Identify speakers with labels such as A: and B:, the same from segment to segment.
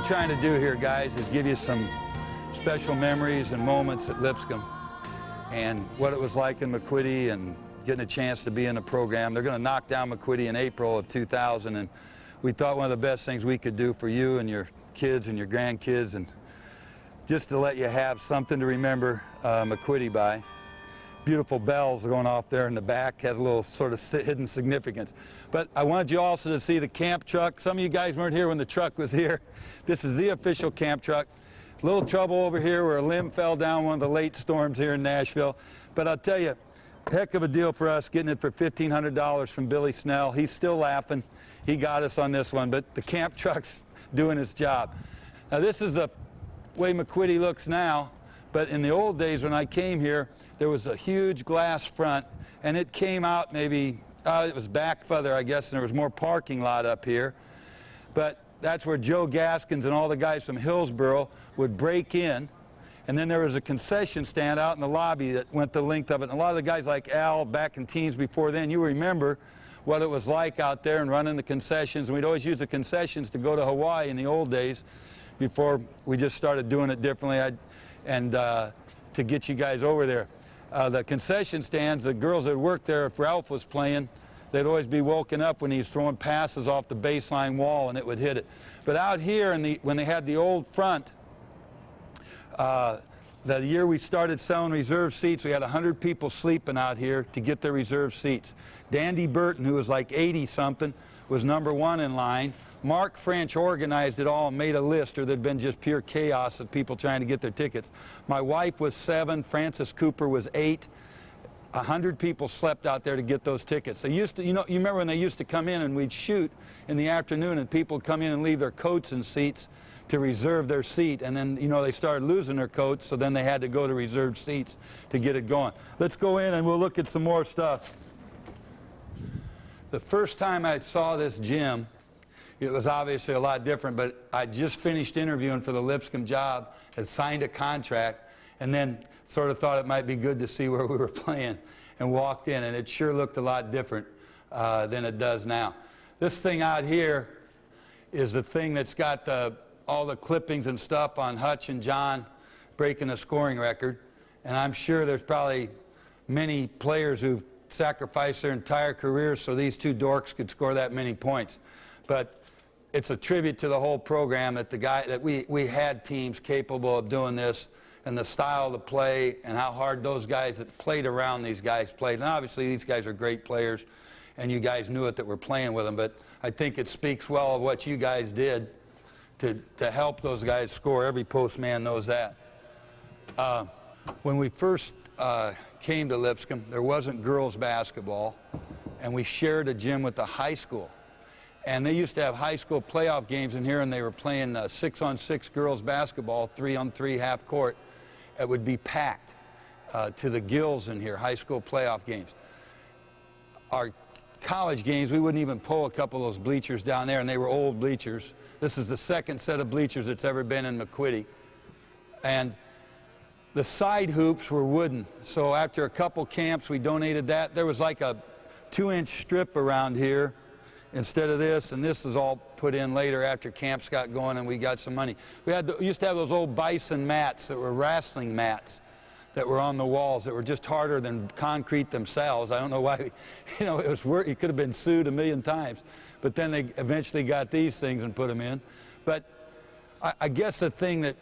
A: we're trying to do here, guys, is give you some special memories and moments at Lipscomb and what it was like in McQuiddy and getting a chance to be in the program. They're going to knock down McQuiddy in April of 2000, and we thought one of the best things we could do for you and your kids and your grandkids, and just to let you have something to remember McQuiddy by. Beautiful bells going off there in the back, has a little sort of hidden significance. But I wanted you also to see the camp truck. Some of you guys weren't here when the truck was here. This is the official camp truck. A little trouble over here where a limb fell down one of the late storms here in Nashville. But I'll tell you, heck of a deal for us getting it for $1,500 from Billy Snell. He's still laughing. He got us on this one, but the camp truck's doing its job. Now this is the way McQuiddy looks now, but in the old days when I came here, there was a huge glass front, and it came out maybe, it was back further, I guess, and there was more parking lot up here. But that's where Joe Gaskins and all the guys from Hillsboro would break in, and then there was a concession stand out in the lobby that went the length of it. And a lot of the guys like Al, back in teens before then, you remember what it was like out there and running the concessions. And we'd always use the concessions to go to Hawaii in the old days before we just started doing it differently, and to get you guys over there. The concession stands, the girls that worked there, if Ralph was playing, they'd always be woken up when he was throwing passes off the baseline wall and it would hit it. But out here, when they had the old front, the year we started selling reserve seats, we had 100 people sleeping out here to get their reserve seats. Dandy Burton, who was like 80-something, was #1 in line. Mark French organized it all and made a list, or there'd been just pure chaos of people trying to get their tickets. My wife was 7, Francis Cooper was 8. 100 people slept out there to get those tickets. They used to, you remember when they used to come in and we'd shoot in the afternoon and people would come in and leave their coats and seats to reserve their seat, and then, they started losing their coats, so then they had to go to reserved seats to get it going. Let's go in and we'll look at some more stuff. The first time I saw this gym, it was obviously a lot different, but I just finished interviewing for the Lipscomb job, had signed a contract, and then sort of thought it might be good to see where we were playing, and walked in, and it sure looked a lot different than it does now. This thing out here is the thing that's got all the clippings and stuff on Hutch and John breaking a scoring record, and I'm sure there's probably many players who've sacrificed their entire careers so these two dorks could score that many points. But it's a tribute to the whole program that we had teams capable of doing this, and the style of the play and how hard those guys that played around these guys played. And obviously these guys are great players, and you guys knew it that we're playing with them, but I think it speaks well of what you guys did to help those guys score. Every postman knows that. When we first came to Lipscomb, there wasn't girls basketball, and we shared a gym with the high school. And they used to have high school playoff games in here, and they were playing 6-on-6 girls basketball, 3-on-3 half court. It would be packed to the gills in here, high school playoff games. Our college games, we wouldn't even pull a couple of those bleachers down there, and they were old bleachers. This is the second set of bleachers that's ever been in McQuiddy. And the side hoops were wooden, so after a couple camps, we donated that. There was like a 2-inch strip around here instead of this, and this was all put in later after camps got going and we got some money. We used to have those old bison mats that were wrestling mats that were on the walls that were just harder than concrete themselves. I don't know why, it could have been sued a million times, but then they eventually got these things and put them in. But I guess the thing that,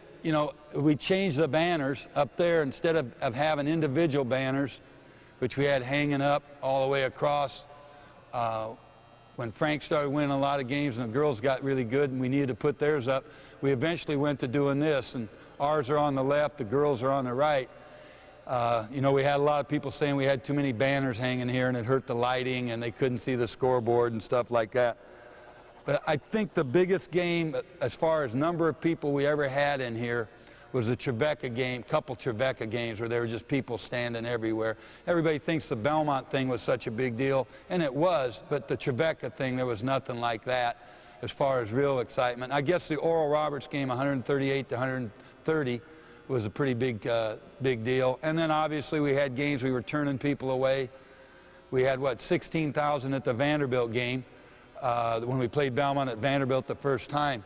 A: we changed the banners up there. Instead of having individual banners, which we had hanging up all the way across, when Frank started winning a lot of games and the girls got really good and we needed to put theirs up, we eventually went to doing this, and ours are on the left, the girls are on the right. We had a lot of people saying we had too many banners hanging here and it hurt the lighting and they couldn't see the scoreboard and stuff like that. But I think the biggest game as far as number of people we ever had in here was the Trevecca game, couple Trevecca games where there were just people standing everywhere. Everybody thinks the Belmont thing was such a big deal, and it was, but the Trevecca thing, there was nothing like that as far as real excitement. I guess the Oral Roberts game, 138 to 130, was a pretty big deal. And then obviously we had games we were turning people away. We had, 16,000 at the Vanderbilt game when we played Belmont at Vanderbilt the first time.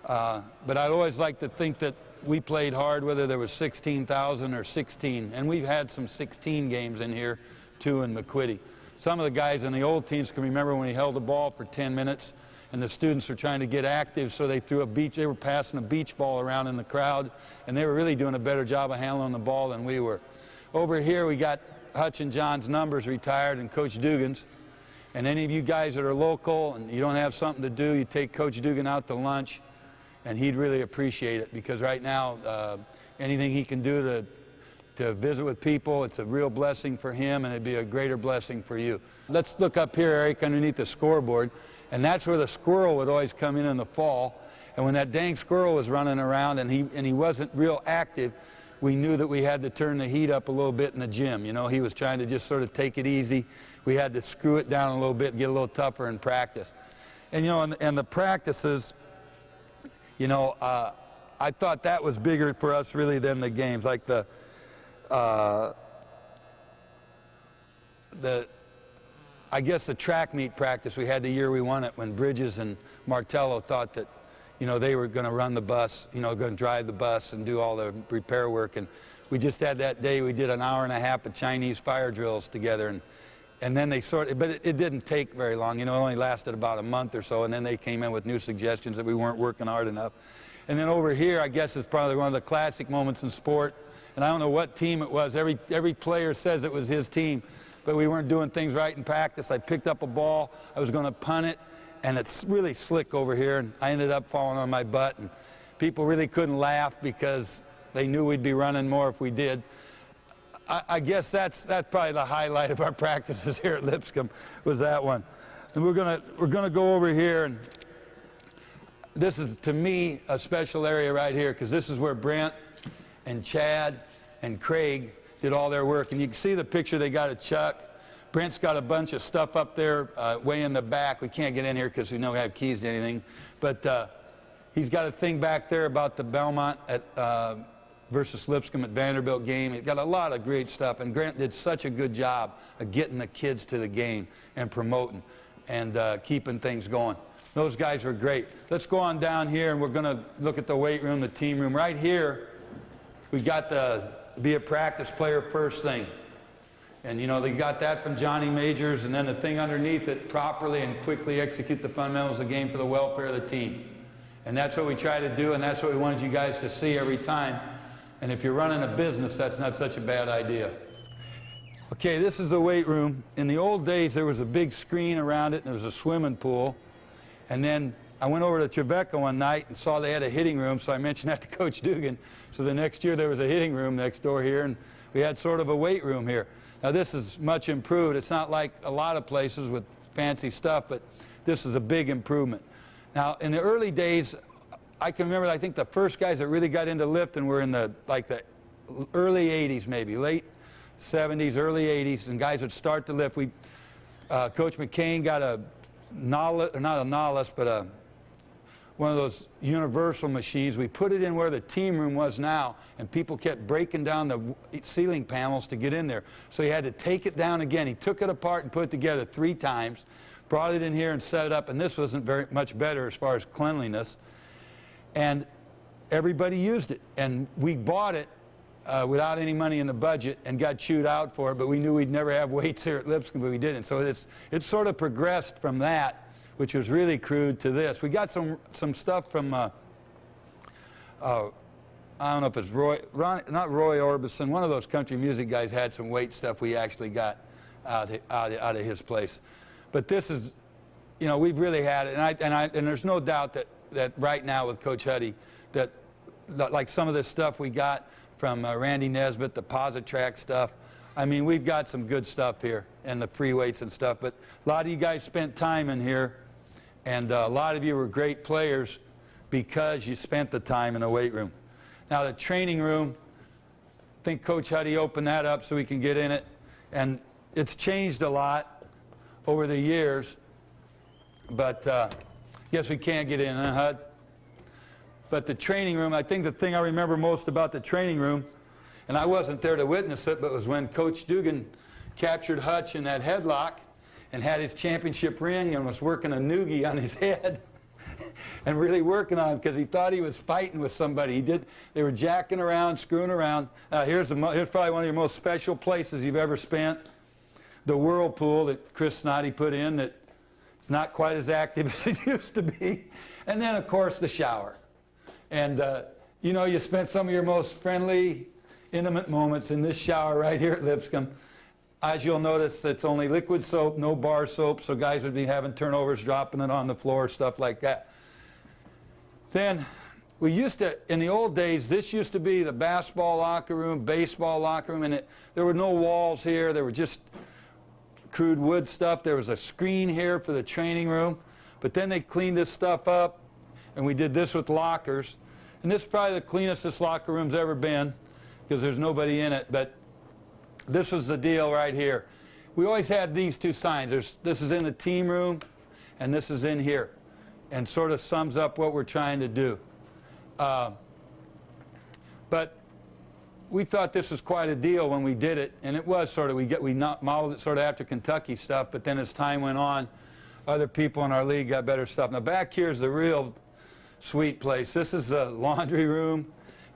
A: But I'd always like to think that we played hard, whether there was 16,000 or 16. And we've had some 16 games in here, too, in McQuiddy. Some of the guys in the old teams can remember when he held the ball for 10 minutes and the students were trying to get active, so they were passing a beach ball around in the crowd, and they were really doing a better job of handling the ball than we were. Over here, we got Hutch and John's numbers retired and Coach Dugan's. And any of you guys that are local and you don't have something to do, you take Coach Dugan out to lunch, and he'd really appreciate it, because right now, anything he can do to visit with people, it's a real blessing for him, and it'd be a greater blessing for you. Let's look up here, Eric, underneath the scoreboard, and that's where the squirrel would always come in the fall. And when that dang squirrel was running around and he wasn't real active, we knew that we had to turn the heat up a little bit in the gym. You know, he was trying to just sort of take it easy. We had to screw it down a little bit and get a little tougher in practice. And, you know, and the practices, you know, I thought that was bigger for us really than the games. Like I guess the track meet practice we had the year we won it, when Bridges and Martello thought that, you know, they were going to run the bus, you know, going to drive the bus and do all the repair work. And we just had that day, we did an hour and a half of Chinese fire drills together. And then they but it didn't take very long. You know, it only lasted about a month or so. And then they came in with new suggestions that we weren't working hard enough. And then over here, I guess is probably one of the classic moments in sport. And I don't know what team it was. Every player says it was his team. But we weren't doing things right in practice. I picked up a ball. I was going to punt it. And it's really slick over here. And I ended up falling on my butt. And people really couldn't laugh because they knew we'd be running more if we did. I guess that's probably the highlight of our practices here at Lipscomb, was that one. And we're gonna go over here, and this is, to me, a special area right here, because this is where Brent and Chad and Craig did all their work. And you can see the picture they got of Chuck. Brent's got a bunch of stuff up there way in the back. We can't get in here because we don't have keys to anything. But he's got a thing back there about the Belmont versus Lipscomb at Vanderbilt game. He's got a lot of great stuff. And Grant did such a good job of getting the kids to the game and promoting and keeping things going. Those guys were great. Let's go on down here, and we're going to look at the weight room, the team room. Right here, we got the be a practice player first thing. And, you know, they got that from Johnny Majors, and then the thing underneath it, properly and quickly execute the fundamentals of the game for the welfare of the team. And that's what we try to do, and that's what we wanted you guys to see every time. And if you're running a business, that's not such a bad idea. Okay, this is the weight room. In the old days, there was a big screen around it, and there was a swimming pool. And then I went over to Trevecca one night and saw they had a hitting room, so I mentioned that to Coach Dugan. So the next year, there was a hitting room next door here, and we had sort of a weight room here. Now, this is much improved. It's not like a lot of places with fancy stuff, but this is a big improvement. Now, in the early days, I can remember, I think the first guys that really got into lifting were in the early 80s, maybe, late 70s, early 80s, and guys would start to lift. Coach McCain got a Nollis, not a Nollis, but one of those universal machines. We put it in where the team room was now, and people kept breaking down the ceiling panels to get in there. So he had to take it down again. He took it apart and put it together 3 times, brought it in here and set it up, and this wasn't very much better as far as cleanliness. And everybody used it. And we bought it without any money in the budget and got chewed out for it, but we knew we'd never have weights here at Lipscomb, but we didn't. So it's sort of progressed from that, which was really crude, to this. We got some stuff from, I don't know if it's not Roy Orbison, one of those country music guys had some weight stuff we actually got out of his place. But this is, you know, we've really had it, and there's no doubt that right now with Coach Huddy, that like some of this stuff we got from Randy Nesbitt, the Positrack stuff, I mean, we've got some good stuff here, and the free weights and stuff, but a lot of you guys spent time in here, and a lot of you were great players because you spent the time in the weight room. Now, the training room, I think Coach Huddy opened that up so we can get in it, and it's changed a lot over the years, but guess we can't get in, huh, Hud? But the training room, I think the thing I remember most about the training room, and I wasn't there to witness it, but was when Coach Dugan captured Hutch in that headlock and had his championship ring and was working a noogie on his head. and really working on him because he thought he was fighting with somebody. They were jacking around, screwing around. Here's probably one of your most special places you've ever spent. The whirlpool that Chris Snoddy put in that it's not quite as active as it used to be. And then, of course, the shower. And, you spent some of your most friendly, intimate moments in this shower right here at Lipscomb. As you'll notice, it's only liquid soap, no bar soap, so guys would be having turnovers, dropping it on the floor, stuff like that. Then, we used to, in the old days, this used to be the basketball locker room, baseball locker room, and there were no walls here. There were just crude wood stuff. There was a screen here for the training room. But then they cleaned this stuff up, and we did this with lockers. And this is probably the cleanest this locker room's ever been because there's nobody in it. But this was the deal right here. We always had these two signs. This is in the team room, and this is in here, and sort of sums up what we're trying to do. But we thought this was quite a deal when we did it, and it was sort of, we modeled it sort of after Kentucky stuff, but then as time went on, other people in our league got better stuff. Now back here's the real sweet place. This is the laundry room.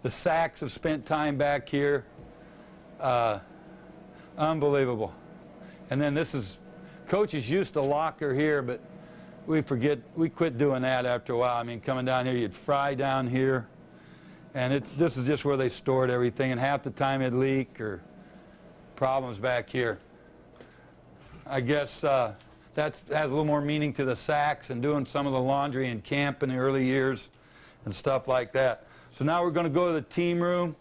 A: The Sacks have spent time back here. Unbelievable. And then this is, coaches used to locker here, but we quit doing that after a while. I mean, coming down here, you'd fry down here. And this is just where they stored everything, and half the time it'd leak or problems back here. I guess that has a little more meaning to the Sacks and doing some of the laundry in camp in the early years and stuff like that. So now we're going to go to the team room.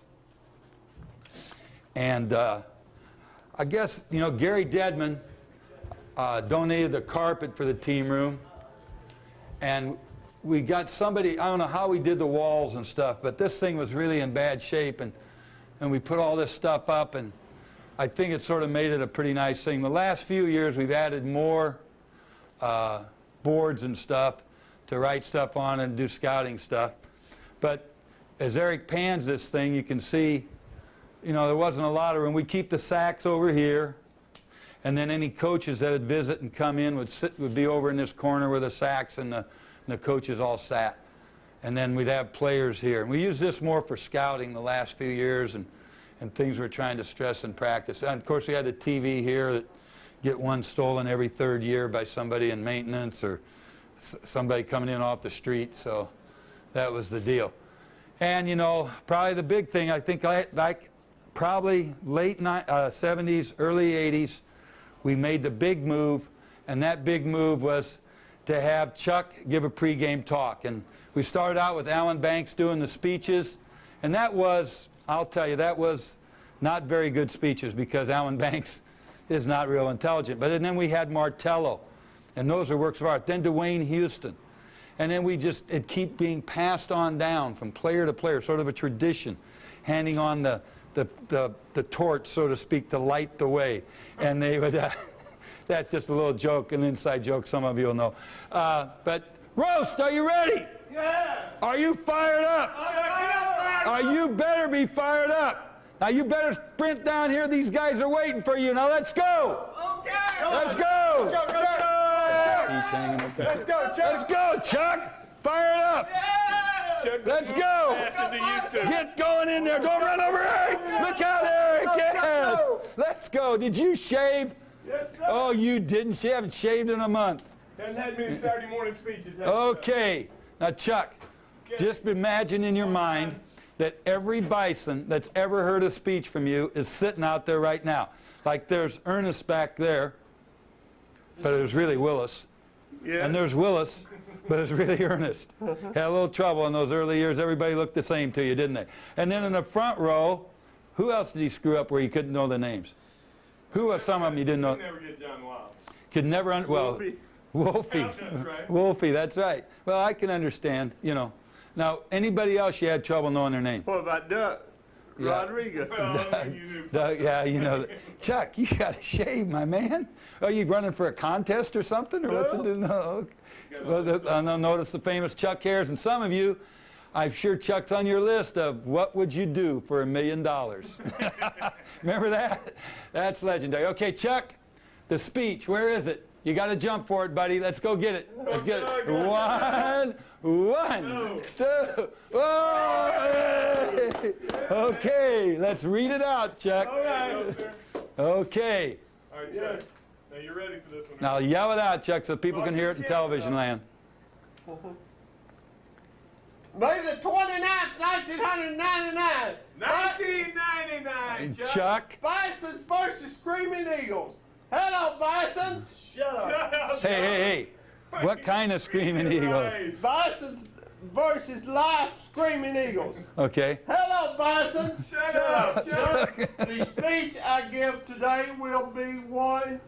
A: And I guess, Gary Dedman donated the carpet for the team room. And we got somebody, I don't know how we did the walls and stuff, but this thing was really in bad shape, and we put all this stuff up, and I think it sort of made it a pretty nice thing. The last few years we've added more boards and stuff to write stuff on and do scouting stuff. But as Eric pans this thing, you can see, there wasn't a lot of room. We keep the Sacks over here, and then any coaches that would visit and come in would be over in this corner where the Sacks and the coaches all sat. And then we'd have players here. And we used this more for scouting the last few years and things we're trying to stress in practice. And of course, we had the TV here that get one stolen every third year by somebody in maintenance or somebody coming in off the street. So that was the deal. And, probably the big thing, I think, like probably late 70s, early 80s, we made the big move, and that big move was to have Chuck give a pregame talk. And we started out with Alan Banks doing the speeches, and that was, I'll tell you, that was not very good speeches because Alan Banks is not real intelligent. But then we had Martello, and those are works of art. Then Dwayne Houston. And then it keep being passed on down from player to player, sort of a tradition, handing on the torch, so to speak, to light the way. And they would, that's just a little joke, an inside joke, some of you will know. But Roast, are you ready?
B: Yeah.
A: Are you fired up? You better be fired up. Now you better sprint down here. These guys are waiting for you. Now let's go.
B: Okay.
A: Let's go.
B: Let's go, Chuck.
A: Let's go, Chuck. Let's go, Chuck. Fire it up.
B: Yeah.
A: Let's go. Get going in there. Don't run over Eric. Look out, Eric. Yes. Let's go. Did you shave?
B: Yes, sir.
A: Oh, you didn't. You haven't shaved in a month.
B: Haven't had many Saturday morning speeches.
A: Okay. Now, Chuck, just imagine in your mind that every Bison that's ever heard a speech from you is sitting out there right now. Like there's Ernest back there, but it was really Willis.
B: Yeah.
A: And there's Willis, but it's really Ernest. Had a little trouble in those early years. Everybody looked the same to you, didn't they? And then in the front row, who else did he screw up where you couldn't know the names? Who are some of them you didn't know?
B: Could never get John Wild.
A: Could never, Wolfie.
B: That's right.
A: Wolfie, that's right. Well, I can understand, Now, anybody else you had trouble knowing their name?
C: What about Doug?
A: Yeah.
C: Rodriguez.
A: Doug, yeah, Chuck, you got to shave, my man. Are you running for a contest or something? Or what's it? No. Well, I notice the famous Chuck hairs, and some of you, I'm sure Chuck's on your list of what would you do for $1 million. Remember that? That's legendary. Okay, Chuck, the speech, where is it? You got to jump for it, buddy. Let's go get it. Let's get it.
B: Go.
A: One,
B: No.
A: two. Oh, hey. Okay, let's read it out, Chuck.
B: All right.
A: Okay.
B: All right, Chuck. Now you're ready for this one.
A: Now yell it out, Chuck, so people can hear it in television land.
C: May the 29th, 1999.
B: 1999, Chuck.
A: Chuck.
C: Bisons versus Screaming Eagles. Hello, Bisons.
B: Shut up.
A: Hey. What kind of Screaming Eagles?
B: Right.
C: Bisons versus live Screaming Eagles.
A: Okay.
C: Hello, Bisons.
B: Shut up, Chuck.
C: The speech I give today will be one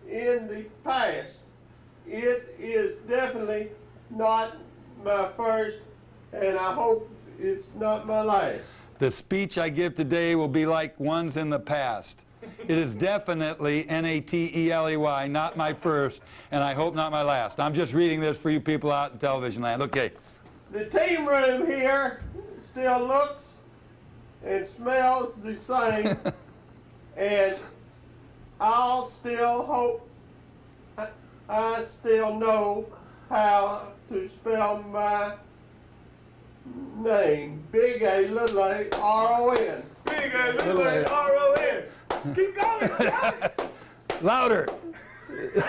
C: in the past. It is definitely not my first, and I hope it's not my last.
A: The speech I give today will be like ones in the past. It is definitely N-A-T-E-L-E-Y, not my first, and I hope not my last. I'm just reading this for you people out in television land. Okay.
C: The team room here still looks and smells the same, and I'll still hope I still know how to spell my name. Big A, little A, R-O-N.
B: Big A, little A, R-O-N. Keep going, Chuck.
A: Louder.
C: Big A,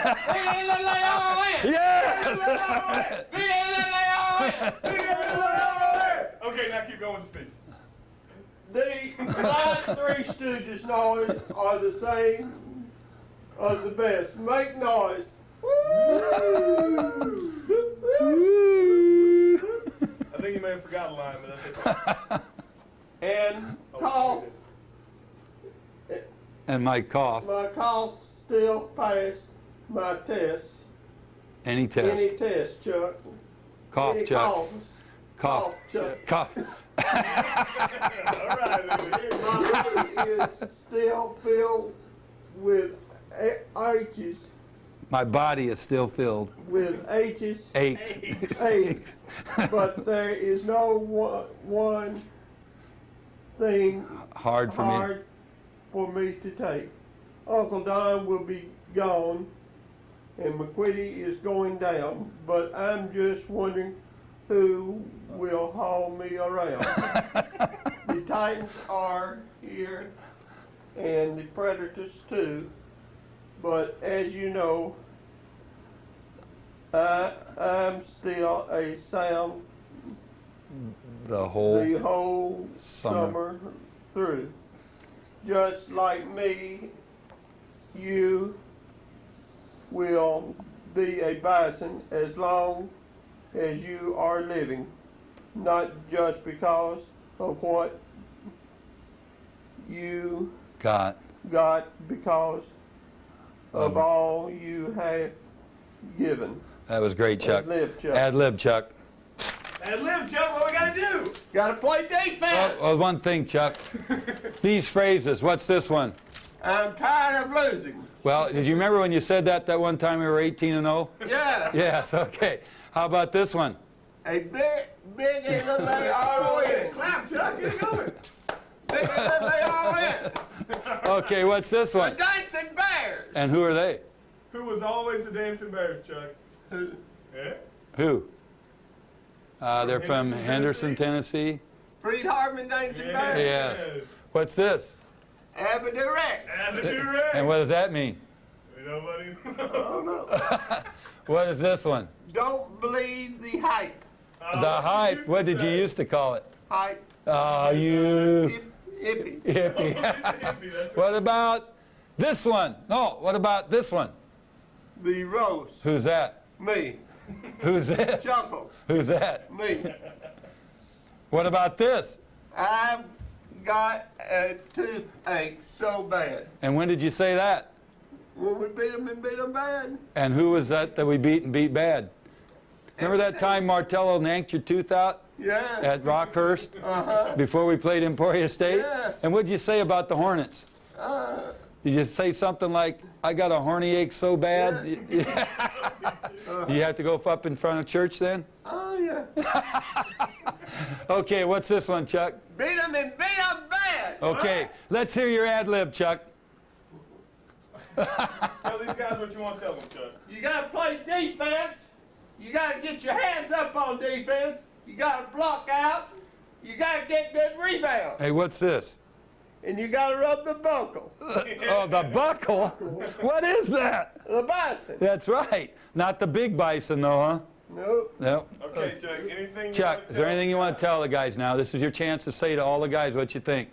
C: little A, R-O-N.
A: Yeah.
C: Big A, little A, R-O-N.
B: Big A, little A, R-O-N. Okay, now keep going with the speech.
C: The Three Stooges noise are the same as the best. Make noise.
B: I think you may have forgot a line, but that's okay.
C: And
B: Oh,
C: cough.
A: And my cough.
C: My cough still passed my test.
A: Any test.
C: Any test, Chuck.
A: Cough,
C: Any
A: Chuck.
C: coughs.
A: Cough.
C: Chuck.
A: Cough.
B: All right, Lily.
C: My body is still filled with H's.
A: My body is still filled.
C: With H's.
A: Aches.
C: Aches. But there is no one thing
A: Hard for me.
C: hard for me to take. Uncle Don will be gone, and McQuiddy is going down, but I'm just wondering who will haul me around. The Titans are here, and the Predators too, but as you know, I'm still a sound
A: The whole.
C: the whole
A: Summer.
C: summer through. Just like me, you will be a bison as long as you are living, not just because of what you
A: Got.
C: got, because of all you have given.
A: That was great, Chuck.
C: Ad lib, Chuck.
A: Ad lib, Chuck.
B: And live, Chuck, what we gotta do?
C: Gotta play defense.
A: Well, one thing, Chuck. These phrases. What's this one?
C: I'm tired of losing.
A: Well, did you remember when you said that one time we were 18-0?
C: Yes.
A: Yes. Okay. How about this one?
C: A big and little R-O-N.
B: Clap, Chuck, get it going.
C: Big and little R-O-N.
A: Okay. What's this
C: The
A: one?
C: Dancing Bears.
A: And who are they?
B: Who was always the Dancing Bears, Chuck? Yeah?
A: Who? They're from
B: Henderson,
A: Henderson, Tennessee.
C: Freed Hartman Dancing Bears.
A: Yes. What's this?
C: Avenue Rex.
B: And the do-rag.
A: And what does that mean?
B: Nobody
C: Oh, no.
A: What is this one?
C: Don't believe the hype.
A: The hype. What did you used to call it?
C: Hype.
A: Oh, you
C: Hippie.
A: hippie. What about this one? No, what about this one?
C: The roast.
A: Who's that?
C: Me.
A: Who's this?
C: Chuckles.
A: Who's that?
C: Me.
A: What about this?
C: I've got a toothache so bad.
A: And when did you say that?
C: When we beat them and beat them bad.
A: And who was that we beat and beat bad? Remember that time Martello yanked your tooth out
C: Yeah.
A: at Rockhurst
C: Uh-huh.
A: before we played Emporia State?
C: Yes.
A: And what'd you say about the Hornets? Did you say something like, I got a horny ache so bad? Do you have to go up in front of church then?
C: Oh, yeah.
A: Okay, what's this one, Chuck?
C: Beat them and beat them bad.
A: Okay, let's hear your ad lib, Chuck.
B: Tell these guys what you want to tell them, Chuck.
C: You gotta play defense. You gotta get your hands up on defense. You gotta block out. You gotta get good rebounds.
A: Hey, what's this?
C: And you gotta rub the buckle.
A: Oh, the buckle? What is that?
C: The bison.
A: That's right. Not the big bison, though, huh?
C: Nope.
A: No.
B: Okay, Chuck, anything
A: Chuck,
B: you
A: is there anything you want to tell the guys now? This is your chance to say to all the guys what you think.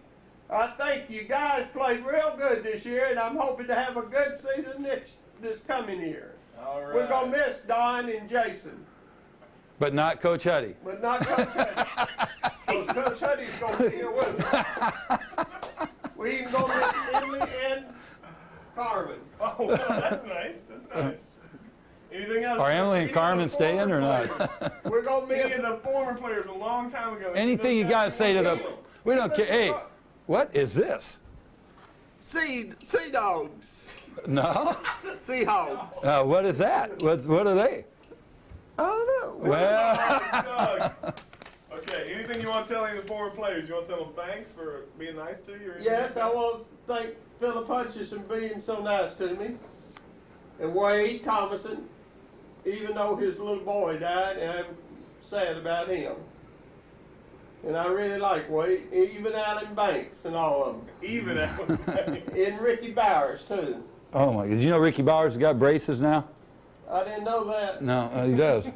C: I think you guys played real good this year, and I'm hoping to have a good season this coming year.
B: All right.
C: We're gonna miss Don and Jason,
A: But not Coach Huddy.
C: but not Coach Huddy. Because Coach Huddy's gonna be here with us. We even gonna miss Emily and Carmen.
B: Oh, well, that's nice. That's nice. Anything else?
A: Are Emily and
B: Any of
A: Carmen
B: the
A: staying
B: former
A: or not?
B: players?
C: We're gonna
B: Any
C: miss
B: of the former players a long time ago.
A: Anything you got to say to the... We don't care. Hey, what is this?
C: sea dogs,
A: No?
C: sea hogs.
A: What is that? What are they?
C: I don't know.
A: Well,
B: Okay, anything you want to tell any of the former players? You want to tell them thanks for being nice to you? Or anything
C: Yes,
B: like that?
C: I want to thank Philip Hutchison being so nice to me, and Wade Thomason, even though his little boy died, and I'm sad about him. And I really like Wade, even Alan Banks and all of them,
B: Even out.
C: and Ricky Bowers too.
A: oh my, did you know Ricky Bowers has got braces now?
C: I didn't know that.
A: No, he does.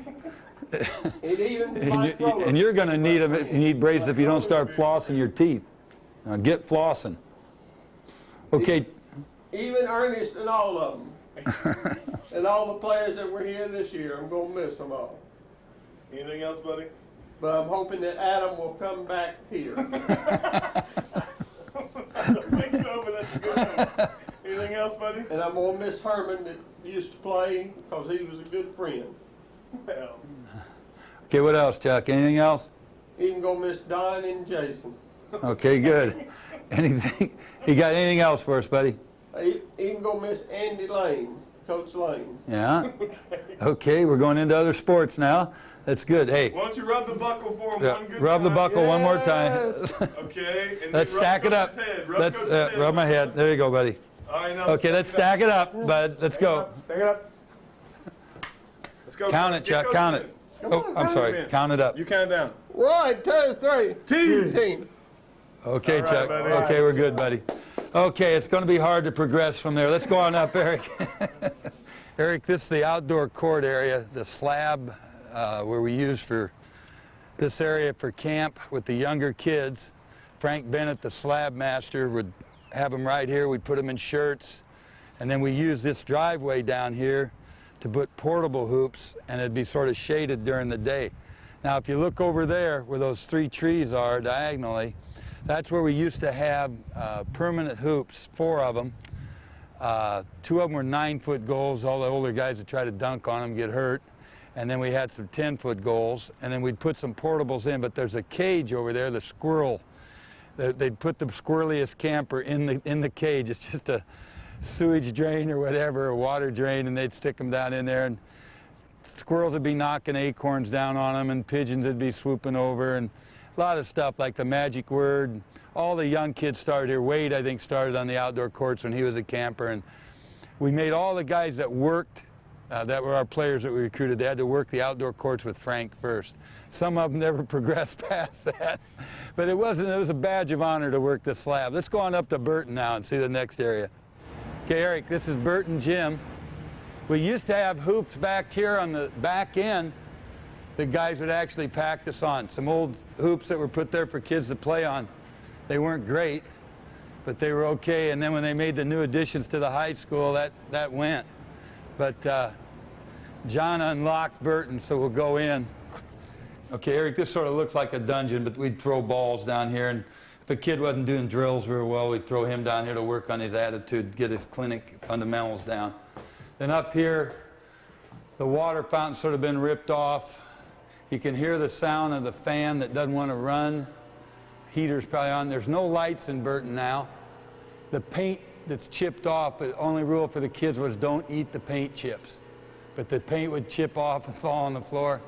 C: And even
A: And,
C: Mike Rowland.
A: and you're going to need them. You need braces if you don't start flossing your teeth. Now get flossing. Okay.
C: Even Ernest and all of them. And all the players that were here this year, I'm going to miss them all.
B: Anything else, buddy?
C: But I'm hoping that Adam will come back here.
B: I don't think so, but that's a good one. Anything else, buddy?
C: And I'm going to miss Herman that used to play because he was a good friend.
B: Well,
A: Okay, what else, Chuck? Anything else?
C: Even going to miss Don and Jason.
A: Okay, good. Anything? You got anything else for us, buddy?
C: Even going to miss Andy Lane, Coach Lane.
A: Yeah? Okay, we're going into other sports now. That's good. Hey,
B: why don't you rub the buckle for him
A: yeah,
B: one good
A: rub the
B: time?
A: buckle one more time.
C: Yes.
B: Okay. And
A: Let's
B: then rub
A: stack it up.
B: Coach's head. Rub
A: Let's
B: Coach's head.
A: rub my head. There you go, buddy.
B: All right, now
A: Okay, let's stack it up, bud. Let's go.
B: Stack it up. Let's go.
A: Count it,
B: Get
A: Chuck.
B: Coach
A: Count
B: in.
A: it.
C: Come
A: Oh,
C: on,
A: I'm
C: count
A: sorry.
B: it.
A: Count it up.
B: You count down.
C: 1, 2, 3. Team.
A: Okay,
B: All right,
A: Chuck.
B: buddy.
A: Okay, we're good, buddy. Okay, it's going to be hard to progress from there. Let's go on up, Eric. Eric, this is the outdoor court area, the slab where we use for this area for camp with the younger kids. Frank Bennett, the slab master, would have them right here. We'd put them in shirts. And then we use this driveway down here to put portable hoops, and it'd be sort of shaded during the day. Now, if you look over there where those 3 trees are diagonally, that's where we used to have permanent hoops, 4 of them. 2 of them were 9-foot goals. All the older guys would try to dunk on them, get hurt. And then we had some 10-foot goals, and then we'd put some portables in. But there's a cage over there, the squirrel. They'd put the squirreliest camper in the cage. It's just a sewage drain or whatever, a water drain, and they'd stick them down in there. And squirrels would be knocking acorns down on them, and pigeons would be swooping over, and a lot of stuff like the magic word. All the young kids started here. Wade, I think, started on the outdoor courts when he was a camper, and we made all the guys that worked, that were our players that we recruited, they had to work the outdoor courts with Frank first. Some of them never progressed past that, but it was a badge of honor to work the slab. Let's go on up to Burton now and see the next area. Okay, Eric, this is Burton Gym. We used to have hoops back here on the back end that guys would actually practice on. Some old hoops that were put there for kids to play on. They weren't great, but they were okay. And then when they made the new additions to the high school, that went. But John unlocked Burton, so we'll go in. Okay, Eric, this sort of looks like a dungeon, but we'd throw balls down here. And if a kid wasn't doing drills very well, we'd throw him down here to work on his attitude, get his clinic fundamentals down. Then up here, the water fountain's sort of been ripped off. You can hear the sound of the fan that doesn't want to run. Heater's probably on. There's no lights in Burton now. The paint that's chipped off, the only rule for the kids was don't eat the paint chips. But the paint would chip off and fall on the floor.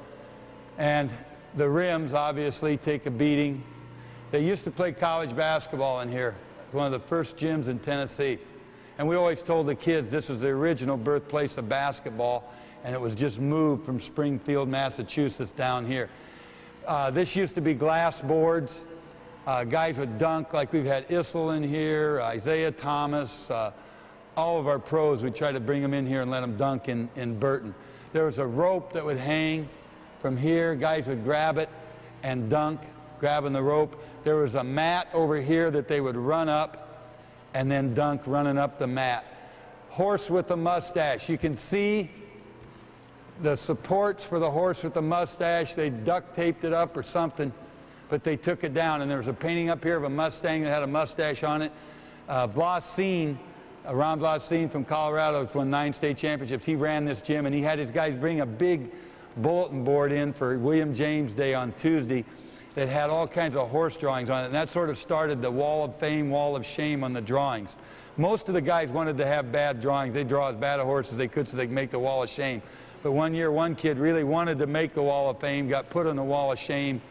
A: And the rims obviously take a beating. They used to play college basketball in here. It was one of the first gyms in Tennessee. And we always told the kids this was the original birthplace of basketball, and it was just moved from Springfield, Massachusetts down here. This used to be glass boards. Guys would dunk, like we've had Issel in here, Isaiah Thomas, all of our pros, we try to bring them in here and let them dunk in Burton. There was a rope that would hang from here. Guys would grab it and dunk, grabbing the rope. There was a mat over here that they would run up and then dunk running up the mat. Horse with the mustache. You can see the supports for the horse with the mustache. They duct taped it up or something, but they took it down. And there was a painting up here of a Mustang that had a mustache on it. Vlasin, Ron Vlasin from Colorado, has won 9 state championships. He ran this gym, and he had his guys bring a big bulletin board in for William James Day on Tuesday that had all kinds of horse drawings on it, and that sort of started the wall of fame, wall of shame on the drawings. Most of the guys wanted to have bad drawings. They'd draw as bad a horse as they could so they could make the wall of shame. But one year, one kid really wanted to make the wall of fame, got put on the wall of shame.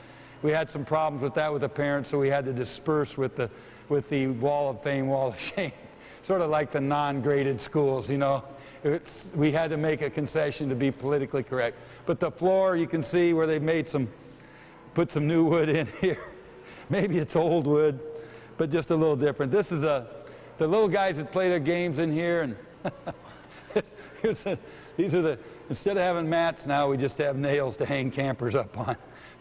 A: We had some problems with that with the parents, so we had to disperse with the wall of fame, wall of shame. Sort of like the non-graded schools, you know. We had to make a concession to be politically correct. But the floor, you can see where they put some new wood in here. Maybe it's old wood, but just a little different. This is the little guys that play their games in here, and instead of having mats now, we just have nails to hang campers up on.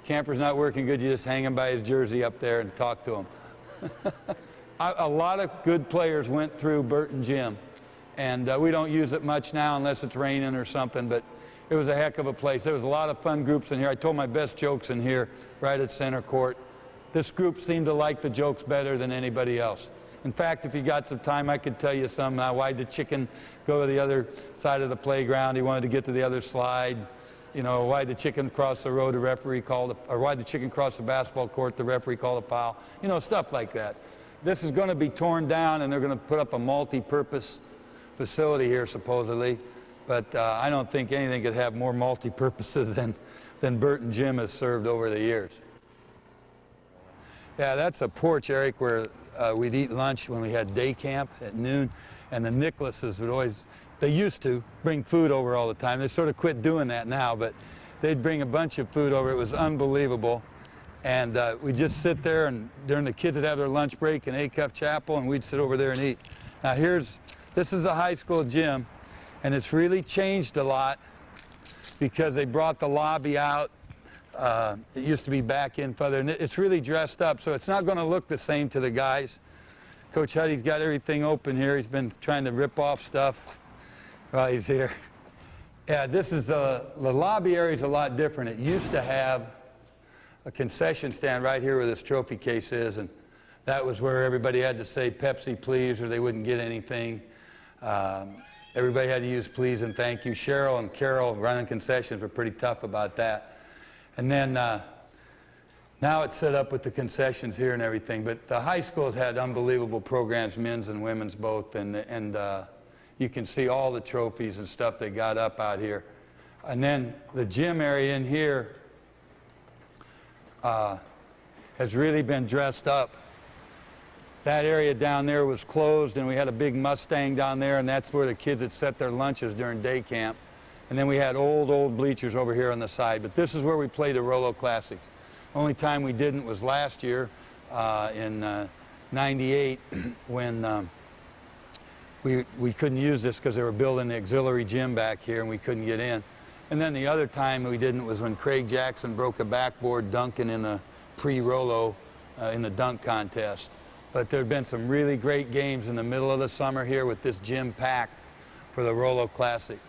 A: Camper's not working good, you just hang him by his jersey up there and talk to him. A lot of good players went through Burton Gym, and we don't use it much now unless it's raining or something, but it was a heck of a place. There was a lot of fun groups in here. I told my best jokes in here right at center court. This group seemed to like the jokes better than anybody else. In fact, if you got some time, I could tell you some. Why'd the chicken go to the other side of the playground? He wanted to get to the other slide. You know, why'd the chicken cross the road? The referee called it, or why'd the chicken cross the basketball court? The referee called a foul. You know, stuff like that. This is going to be torn down, and they're going to put up a multi-purpose facility here, supposedly. But I don't think anything could have more multi-purposes than Burton Gym has served over the years. Yeah, that's a porch, Eric, where we'd eat lunch when we had day camp at noon, and the Nicholases would always, they used to bring food over all the time. They sort of quit doing that now, but they'd bring a bunch of food over. It was unbelievable. And we'd just sit there, and during the kids would have their lunch break in Acuff Chapel, and we'd sit over there and eat. Now this is the high school gym, and it's really changed a lot because they brought the lobby out. It used to be back in further, and it's really dressed up, so it's not going to look the same to the guys. Coach Huddy's got everything open here. He's been trying to rip off stuff while he's here. Yeah, this is the lobby area is a lot different. It used to have a concession stand right here where this trophy case is, and that was where everybody had to say Pepsi please or they wouldn't get anything. Everybody had to use please and thank you. Cheryl and Carol running concessions were pretty tough about that. And then now it's set up with the concessions here and everything, but the high schools had unbelievable programs, men's and women's both, and you can see all the trophies and stuff they got up out here. And then the gym area in here has really been dressed up. That area down there was closed, and we had a big Mustang down there, and that's where the kids had set their lunches during day camp. And then we had old bleachers over here on the side, but this is where we played the Rollo Classics. Only time we didn't was last year in '98 when we couldn't use this because they were building the auxiliary gym back here and we couldn't get in. And then the other time we didn't was when Craig Jackson broke a backboard dunking in the pre-Rollo in the dunk contest. But there have been some really great games in the middle of the summer here with this gym packed for the Rollo Classic.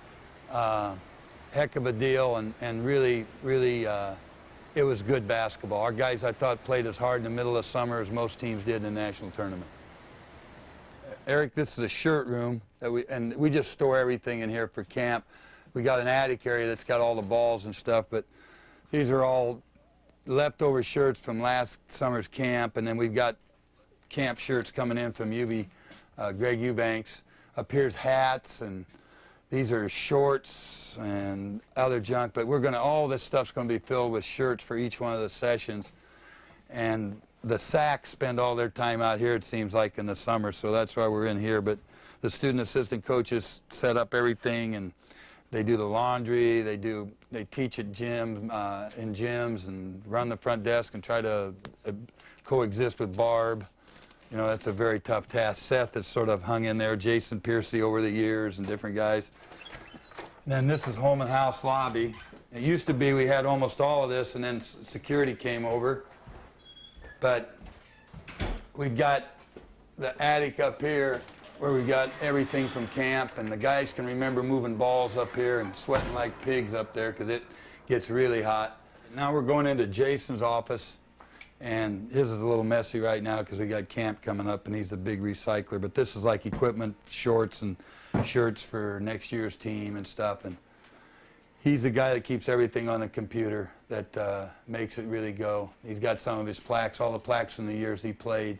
A: Heck of a deal, and really, it was good basketball. Our guys, I thought, played as hard in the middle of summer as most teams did in the national tournament. Eric, this is a shirt room, and we just store everything in here for camp. We got an attic area that's got all the balls and stuff, but these are all leftover shirts from last summer's camp, and then we've got camp shirts coming in from Greg Eubanks. Up here's hats, and these are shorts and other junk, but all this stuff's gonna be filled with shirts for each one of the sessions. And the Sacks spend all their time out here, it seems like, in the summer, so that's why we're in here. But the student assistant coaches set up everything, and they do the laundry, they teach at gyms, in gyms, and run the front desk and try to coexist with Barb. You know, that's a very tough task. Seth has sort of hung in there, Jason Piercy over the years, and different guys. And then this is home and house lobby. It used to be we had almost all of this, and then security came over. But we've got the attic up here where we got everything from camp, and the guys can remember moving balls up here and sweating like pigs up there because it gets really hot. Now we're going into Jason's office, and his is a little messy right now because we got camp coming up, and he's a big recycler. But this is like equipment, shorts, and shirts for next year's team and stuff. And he's the guy that keeps everything on the computer that makes it really go. He's got some of his plaques, all the plaques from the years he played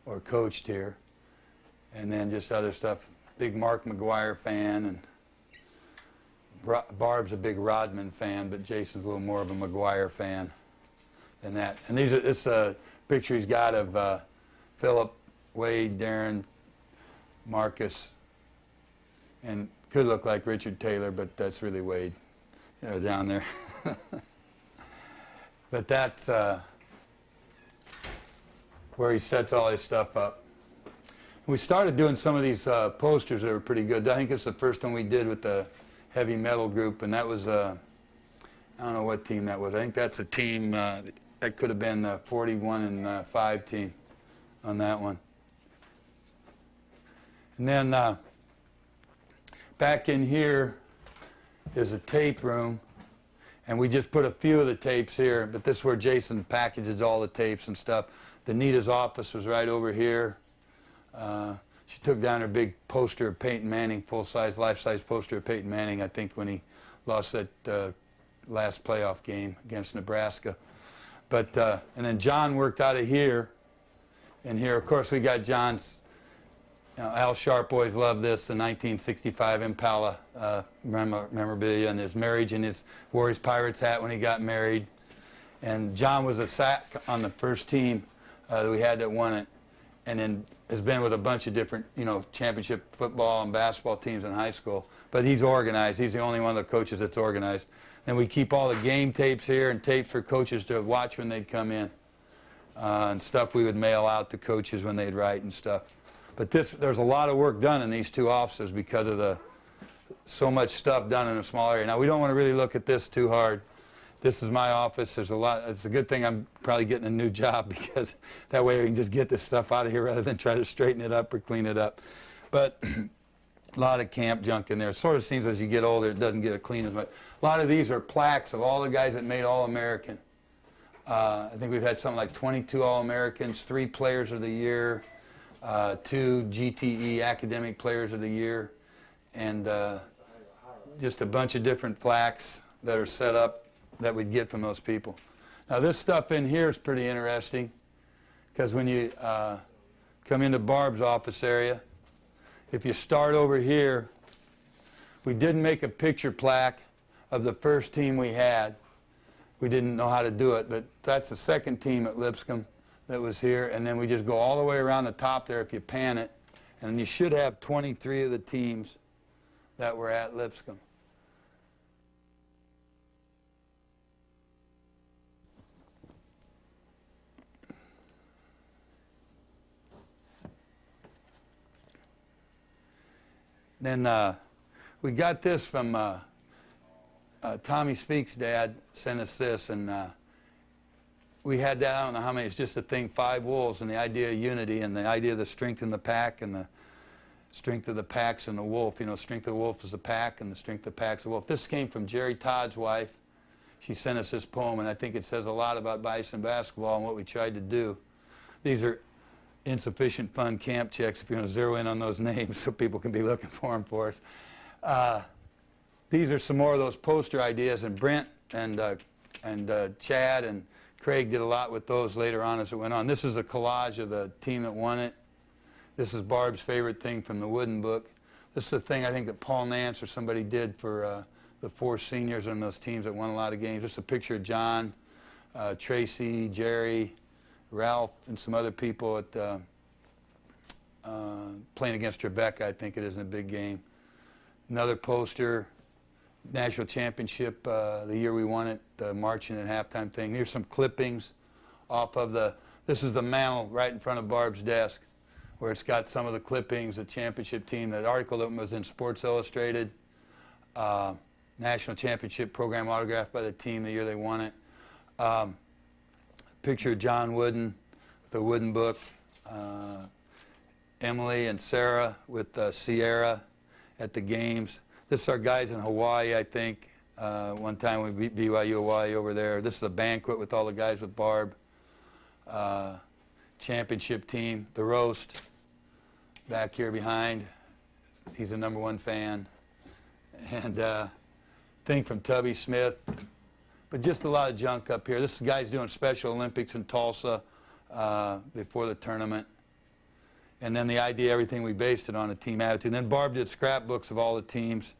A: or coached here. And then just other stuff. Big Mark McGuire fan, and Barb's a big Rodman fan, but Jason's a little more of a McGuire fan than that. And it's a picture he's got of Philip, Wade, Darren, Marcus, and could look like Richard Taylor, but that's really Wade, you know, down there. But that's where he sets all his stuff up. We started doing some of these posters that were pretty good. I think it's the first one we did with the heavy metal group, and that was, I don't know what team that was. I think that's a team, that could have been the 41-5 team on that one. And then back in here is a tape room, and we just put a few of the tapes here, but this is where Jason packages all the tapes and stuff. Danita's office was right over here. She took down her big poster of Peyton Manning, full-size, life-size poster of Peyton Manning, I think, when he lost that last playoff game against Nebraska. But and then John worked out of here, and here, of course, we got John's. You know, Al Sharp always loved this, the 1965 Impala memorabilia, and his marriage, and wore his Pirates hat when he got married. And John was a sack on the first team that we had that won it, and then has been with a bunch of different, you know, championship football and basketball teams in high school. But he's organized. He's the only one of the coaches that's organized. And we keep all the game tapes here and tapes for coaches to watch when they'd come in, and stuff we would mail out to coaches when they'd write and stuff. But there's a lot of work done in these two offices because of so much stuff done in a small area. Now, we don't want to really look at this too hard. This is my office. There's a lot. It's a good thing I'm probably getting a new job, because that way we can just get this stuff out of here rather than try to straighten it up or clean it up. But a lot of camp junk in there. It sort of seems as you get older, it doesn't get clean as much. A lot of these are plaques of all the guys that made All-American. I think we've had something like 22 All-Americans, 3 Players of the Year, 2 GTE Academic Players of the Year, and just a bunch of different plaques that are set up that we'd get from those people. Now, this stuff in here is pretty interesting, because when you come into Barb's office area, if you start over here, we didn't make a picture plaque of the first team we had. We didn't know how to do it, but that's the second team at Lipscomb that was here, and then we just go all the way around the top there if you pan it, and you should have 23 of the teams that were at Lipscomb. Then we got this from Tommy Speak's dad sent us this, and we had that, I don't know how many, it's just a thing, 5 wolves, and the idea of unity, and the idea of the strength in the pack, and the strength of the packs and the wolf. You know, strength of the wolf is the pack, and the strength of the pack's the wolf. This came from Jerry Todd's wife. She sent us this poem, and I think it says a lot about Bison basketball and what we tried to do. These are insufficient fund camp checks, if you want to zero in on those names so people can be looking for them for us. These are some more of those poster ideas, and Brent and Chad and Craig did a lot with those later on as it went on. This is a collage of the team that won it. This is Barb's favorite thing from the Wooden Book. This is the thing I think that Paul Nance or somebody did for the 4 seniors on those teams that won a lot of games. Just a picture of John, Tracy, Jerry, Ralph, and some other people at playing against Trebek, I think it is, in a big game. Another poster, national championship, the year we won it, the marching and halftime thing. Here's some clippings off of this is the mantle right in front of Barb's desk, where it's got some of the clippings, the championship team, that article that was in Sports Illustrated, national championship program autographed by the team the year they won it. Picture of John Wooden, the Wooden book. Emily and Sarah with Sierra at the games. This is our guys in Hawaii, I think. One time we beat BYU Hawaii over there. This is a banquet with all the guys with Barb. Championship team, the roast, back here behind. He's a #1 fan. And thing from Tubby Smith. But just a lot of junk up here. This is guys doing Special Olympics in Tulsa before the tournament. And then the idea, everything we based it on, a team attitude. And then Barb did scrapbooks of all the teams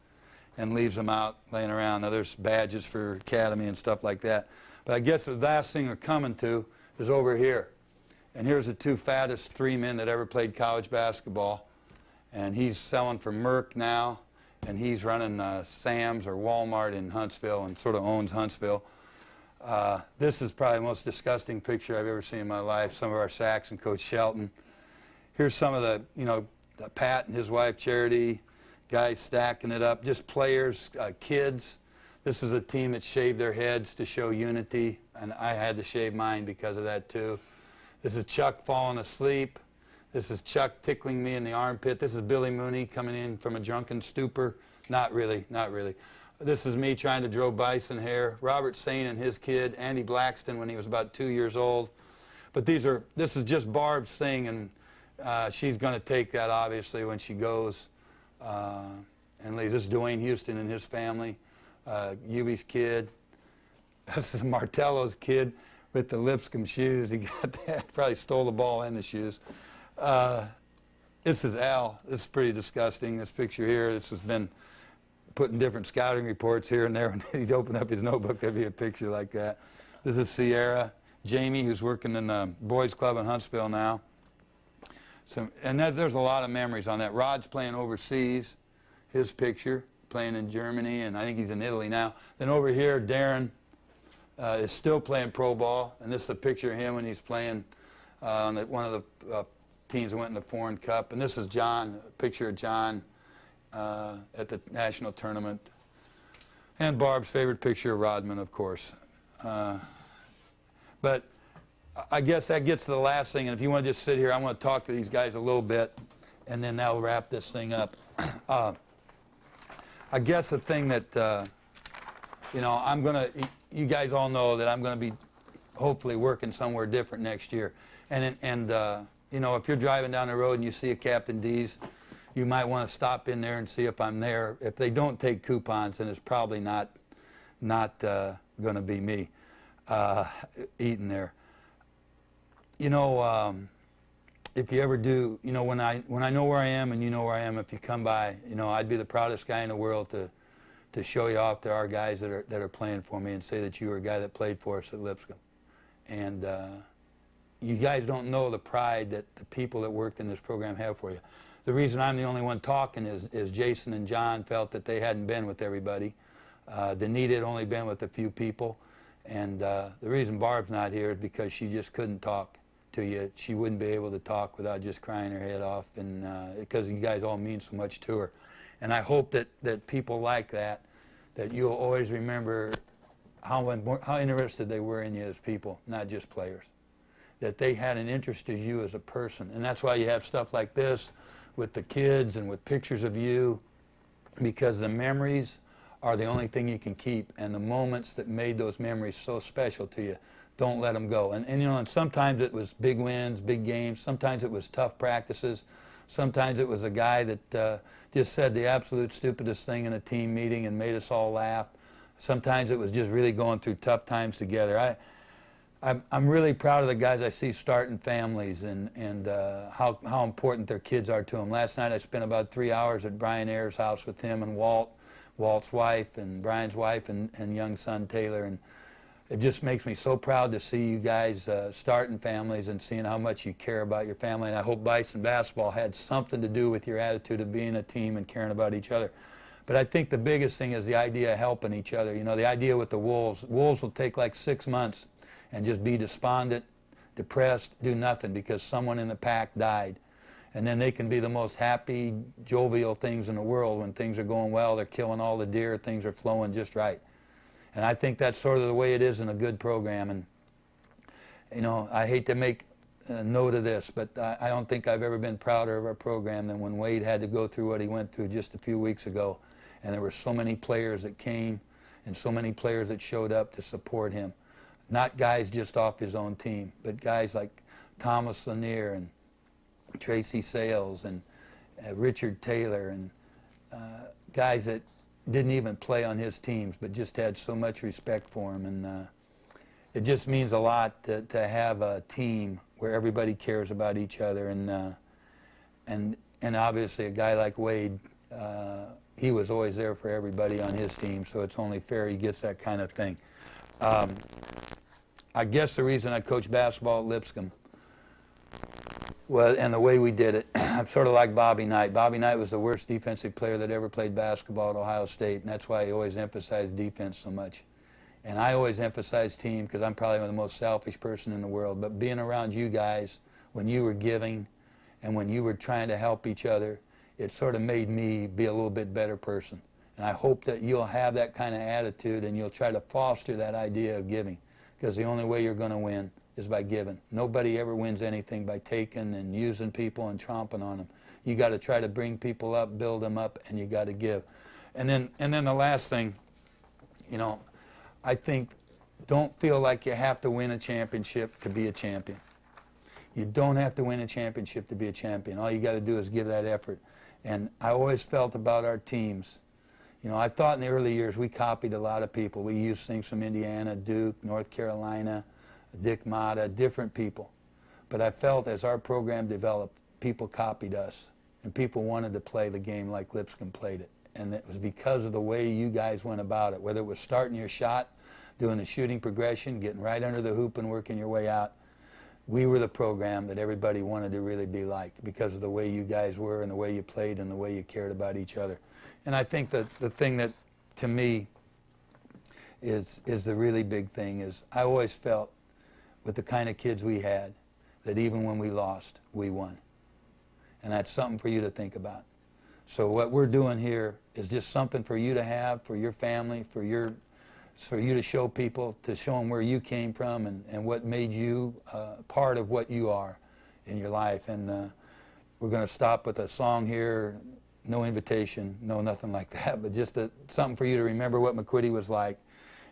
A: and leaves them out laying around. Now there's badges for Academy and stuff like that. But I guess the last thing we're coming to is over here. And here's the 2 fattest 3 men that ever played college basketball. And he's selling for Merck now. And he's running Sam's or Walmart in Huntsville and sort of owns Huntsville. This is probably the most disgusting picture I've ever seen in my life. Some of our sacks and Coach Shelton. Here's some of the, Pat and his wife Charity, guys stacking it up, just players, kids. This is a team that shaved their heads to show unity, and I had to shave mine because of that too. This is Chuck falling asleep. This is Chuck tickling me in the armpit. This is Billy Mooney coming in from a drunken stupor. Not really, not really. This is me trying to grow bison hair. Robert Sane and his kid, Andy Blackston when he was about 2 years old. But this is just Barb's thing, and she's going to take that, obviously, when she goes and leaves. This is Dwayne Houston and his family, Yubi's kid. This is Martello's kid with the Lipscomb shoes. He got that. Probably stole the ball and the shoes. This is Al. This is pretty disgusting, this picture here. This has been put in different scouting reports here and there. When he'd open up his notebook, there'd be a picture like that. This is Sierra. Jamie, who's working in the boys club in Huntsville now. And there's a lot of memories on that. Rod's playing overseas, his picture, playing in Germany, and I think he's in Italy now. Then over here, Darren is still playing pro ball, and this is a picture of him when he's playing on one of the teams that went in the Foreign Cup. And this is John, a picture of John at the national tournament. And Barb's favorite picture of Rodman, of course. But I guess that gets to the last thing, and if you want to just sit here, I want to talk to these guys a little bit, and then that'll wrap this thing up. I guess the thing that, you guys all know that I'm going to be hopefully working somewhere different next year. And if you're driving down the road and you see a Captain D's, you might want to stop in there and see if I'm there. If they don't take coupons, then it's probably not going to be me eating there. If you ever do, when I know where I am and you know where I am, if you come by, I'd be the proudest guy in the world to show you off to our guys that are playing for me and say that you were a guy that played for us at Lipscomb. And you guys don't know the pride that the people that worked in this program have for you. The reason I'm the only one talking is Jason and John felt that they hadn't been with everybody. Danita had only been with a few people. And the reason Barb's not here is because she just couldn't talk to you. She wouldn't be able to talk without just crying her head off, and because you guys all mean so much to her. And I hope that people like that you'll always remember how interested they were in you as people, not just players. That they had an interest in you as a person. And that's why you have stuff like this with the kids and with pictures of you, because the memories are the only thing you can keep, and the moments that made those memories so special to you, don't let them go. And sometimes it was big wins, big games. Sometimes it was tough practices. Sometimes it was a guy that just said the absolute stupidest thing in a team meeting and made us all laugh. Sometimes it was just really going through tough times together. I'm really proud of the guys I see starting families and how important their kids are to them. Last night I spent about 3 hours at Brian Ayers' house with him and Walt's wife and Brian's wife and young son Taylor. And it just makes me so proud to see you guys starting families and seeing how much you care about your family. And I hope Bison basketball had something to do with your attitude of being a team and caring about each other. But I think the biggest thing is the idea of helping each other. You know, the idea with the Wolves. Wolves will take like 6 months and just be despondent, depressed, do nothing because someone in the pack died. And then they can be the most happy, jovial things in the world when things are going well. They're killing all the deer, things are flowing just right. And I think that's sort of the way it is in a good program. And, you know, I hate to make a note of this, but I don't think I've ever been prouder of our program than when Wade had to go through what he went through just a few weeks ago. And there were so many players that came and so many players that showed up to support him. Not guys just off his own team, but guys like Thomas Lanier and Tracy Sales and Richard Taylor and guys that didn't even play on his teams but just had so much respect for him. And it just means a lot to have a team where everybody cares about each other. And obviously a guy like Wade, he was always there for everybody on his team, so it's only fair he gets that kind of thing. I guess the reason I coached basketball at Lipscomb, well, and the way we did it, I'm sort of like Bobby Knight. Bobby Knight was the worst defensive player that ever played basketball at Ohio State, and that's why he always emphasized defense so much. And I always emphasize team because I'm probably the most selfish person in the world. But being around you guys, when you were giving and when you were trying to help each other, it sort of made me be a little bit better person. And I hope that you'll have that kind of attitude and you'll try to foster that idea of giving, because the only way you're going to win is by giving. Nobody ever wins anything by taking and using people and tromping on them. You got to try to bring people up, build them up, and you got to give. And then the last thing, you know, I think don't feel like you have to win a championship to be a champion. You don't have to win a championship to be a champion. All you got to do is give that effort. And I always felt about our teams, you know, I thought in the early years we copied a lot of people. We used things from Indiana, Duke, North Carolina, Dick Mata, different people. But I felt as our program developed, people copied us, and people wanted to play the game like Lipscomb played it. And it was because of the way you guys went about it, whether it was starting your shot, doing the shooting progression, getting right under the hoop and working your way out. We were the program that everybody wanted to really be like because of the way you guys were and the way you played and the way you cared about each other. And I think that the thing that, to me, is the really big thing is I always felt with the kind of kids we had that even when we lost, we won. And that's something for you to think about. So what we're doing here is just something for you to have, for your family, for you to show people, to show them where you came from and what made you part of what you are in your life. And we're going to stop with a song here, no invitation, no nothing like that, but just something for you to remember what McQuiddy was like.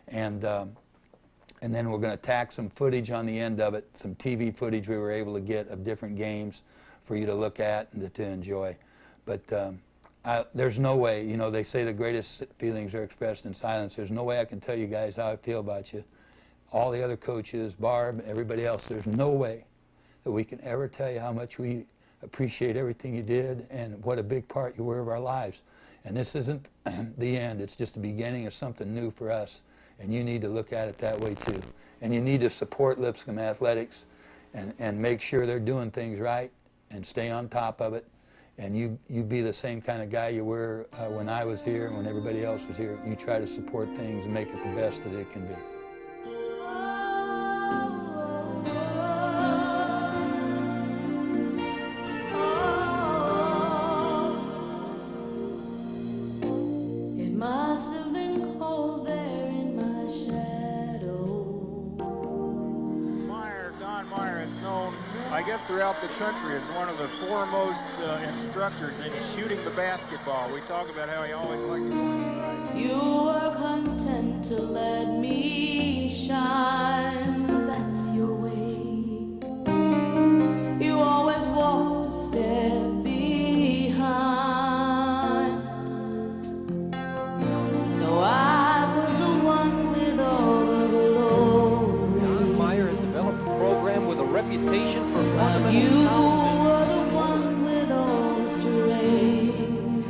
A: And then we're going to tack some footage on the end of it, some TV footage we were able to get of different games for you to look at and to enjoy. But there's no way, you know, they say the greatest feelings are expressed in silence. There's no way I can tell you guys how I feel about you. All the other coaches, Barb, everybody else, there's no way that we can ever tell you how much we appreciate everything you did and what a big part you were of our lives. And this isn't the end. It's just the beginning of something new for us. And you need to look at it that way too. And you need to support Lipscomb Athletics and make sure they're doing things right and stay on top of it. And you be the same kind of guy you were when I was here and when everybody else was here. You try to support things and make it the best that it can be.
B: Throughout the country as one of the foremost instructors in shooting the basketball. We talk about how he always liked it.
D: You were content to let me shine, that's your way. You always walked a step behind. So I was the one with all the glory.
E: John Meyer has developed a program with a reputation for
D: you were the one with all the strength.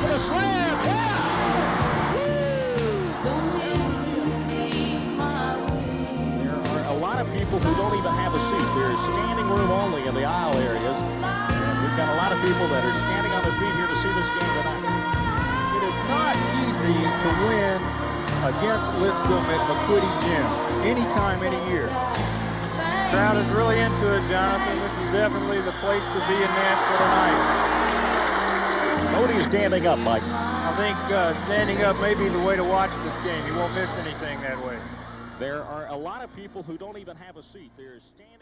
B: for the slam. Yeah! There are a lot of people who don't even have a seat. There's standing room only in the aisle areas. And we've got a lot of people that are standing on their feet here to see this game tonight. It is not easy to win against Lipscomb at McQuiddy Gym anytime, any year. Crowd is really into it, Jonathan. This is definitely the place to be in Nashville tonight. Nobody's standing up, Mike. I think standing up may be the way to watch this game. You won't miss anything that way. There are a lot of people who don't even have a seat. They're standing.